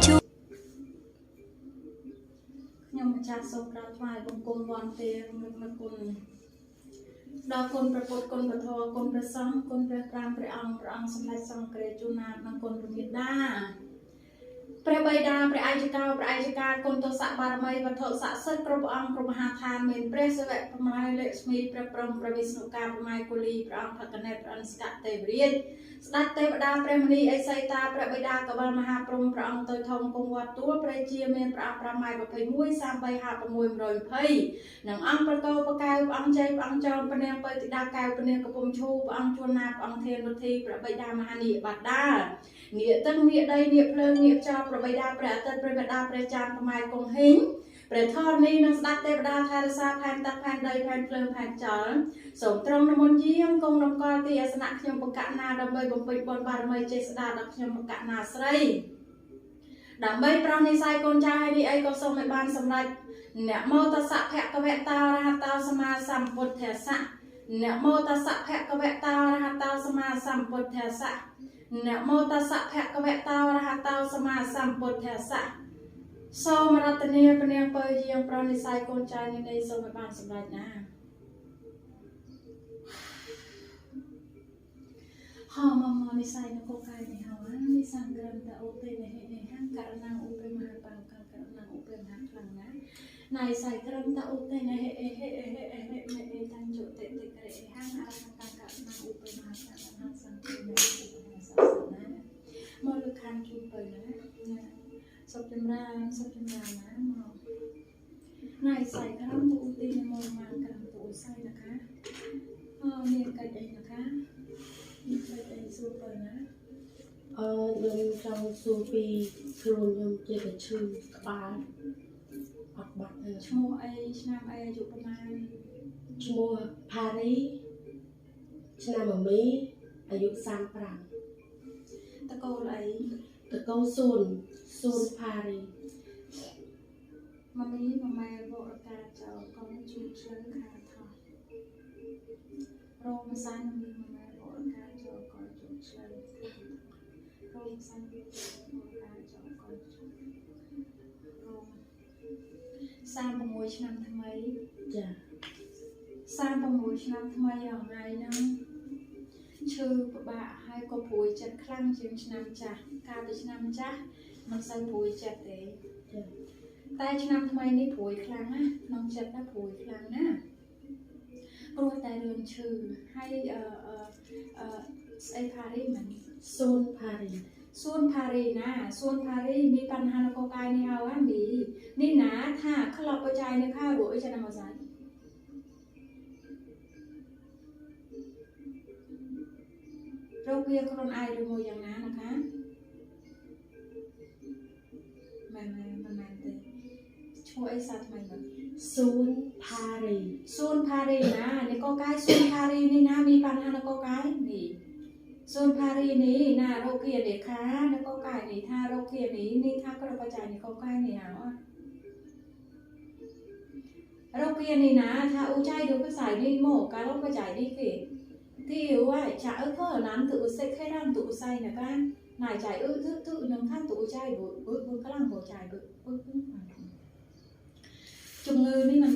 ជួខ្ញុំម្ចាស់សូមក្រាបថ្វាយបង្គំវន្តានឹកគុណដល់គុណព្រះពុទ្ធគុណព្រះធម៌គុណព្រះសង្ឃគុណព្រះ5ព្រះអង្គសម្ដេចសង្ឃគ្រាជួនណាតនិងគុណព្រះមេដាព្រះបិតាព្រះអាយកោព្រះអាយិកាគុណទសៈបារមីវត្ថុស័ក្តិសិទ្ធិគ្រប់អង្គគ្រប់មហាឋានមានព្រះសិវៈប្រមាយលក្ស្មីព្រះព្រំព្រះវិស្ណុកាប្រមាយគូលីព្រះអង្គភក្តនេព្រះអនិស្កទេវរាជស្ដេចទេវតាព្រះមនីអេសីតាព្រះបិតាកបិលមហាព្រំព្រះអង្គទៅធំគង់វត្តទួលព្រះជាមានព្រះអង្គប្រមាយ21 33 56 120និងអង្គប្រកោបកែវព្រះអង្គជ័យព្រះអង្គចោលព្រះនាងបិទិតាកែវព្រះនាងកំពុំឈូព្រះអង្គជួនណាតព្រះអង្គធានវុធីព្រះបិតាមហានីបាតានាគទឹកនាគដីនាគភ្លើងនាគចោលព្រះបិតាព្រះអាទិត្យព្រះបិតាព្រះច័ន្ទប្រមាយគង់ហេងព្រះធរណីនិងស្ដេចទេវតាថែរក្សាផែនទឹកផែនដីផែនភ្លើងផែនចលសូមត្រង់នមន្តយាងគង់នំកលទីអាសនៈខ្ញុំបកណាដើម្បីបំពេញបុណ្យបារមីចេស្តាដល់ខ្ញុំបកណាស្រីដើម្បីប្រោសនិស័យកូនចៅហើយនេះអីក៏សូមឲ្យបានសម្រេចអ្នកមោតសៈភគវតារហតោសម្មាសម្ពុទ្ធស្សៈអ្នកមោតសៈភគវតារហតោសម្មាសម្ពុទ្ធស្សៈអ្នកមោតសៈភគវតារហតោសម្មាសម្ពុទ្ធស្សៈសូមរតនាព្រះនាងពើយាងប្រោសនិស័យកូនចៅនេះសូមឲ្យបានសម្រេចណាហោមមនិស័យនគរកាយនេះហោនិសង្ក្រមតអូទេនេះហាំករណាឧបេមហាបាករណាឧបេមហាខ្លាំងណាណៃស័យក្រមតអូទេនេះមេតាំងជុតិតិក្រេហាំអរហន្តករណាឧបេមហាសង្ឃណាសង្ឃណាសាសនាមកលខានជូនទៅណាសុខចម្រើនណាមកណៃស័យក្រមតអូទេនេះមកមកក្រមតអូស័យนะคะមានកិច្ចអីนะคะមានកិច្ចអីសួរទៅណាខ្ញុំចង់សួរពីខ្លួនខ្ញុំជាតែឈឺក្បាលអត់បាត់ឈ្មោះអីឆ្នាំអីអាយុប្រហែលឈ្មោះផារីឆ្នាំមមីអាយុ35តកូលអីតកូលសួនផារីមមីម៉ែវរកាចោកូនជួបឆ្លងខាថោរោមសានមីម៉ែវរកាចោកូនជួបឆ្លងរោមសានមីវរកាចោកូនជួបរោម36ឆ្នាំថ្មីចា36ឆ្នាំថ្មីអង្ហើយហ្នឹងឈឺពិបាកហើយក៏ព្រួយចិត្តខ្លាំងជាងឆ្នាំចាស់កាលពីឆ្នាំចាស់មិនសូវព្រួយចិត្តទេចាតែឆ្នាំថ្មីនេះព្រួយខ្លាំងណាក្នុងចិត្តណាព្រួយខ្លាំងណាព្រោះតែរឿងឈឺហើយស្អីផារីមិនសួនផារីណាសួនផារីមានបញ្ហានគរកាយនេះហើយនេះណាថាក្លប់បច្ច័យនេះខារួចចាំមកស្អីរោគវាខ្លួនឯងឬមួយយ៉ាងណាนะคะមែនទេឈ្មោះអីសាថ្មីមកសួនផារីណានេះកកាយសួនផារីនេះណាមានបញ្ហានគរកាយនេះសួនផារីនេះណារោគវានេះខានគរកាយនេះថារោគវានេះថាក្របបច្ច័យនេះកកាយនេះហ៎រោគវានេះណាថាឧច័យរោគខ្សែនេះមកការរោគបច្ច័យនេះគេទីហើយចាអើក៏ណានtựសេខេរានtựសៃណាកាណៃចៃtựនឹងថាtựចៃបើខ្លាំងបើចៃបើជំងឺនេះមិន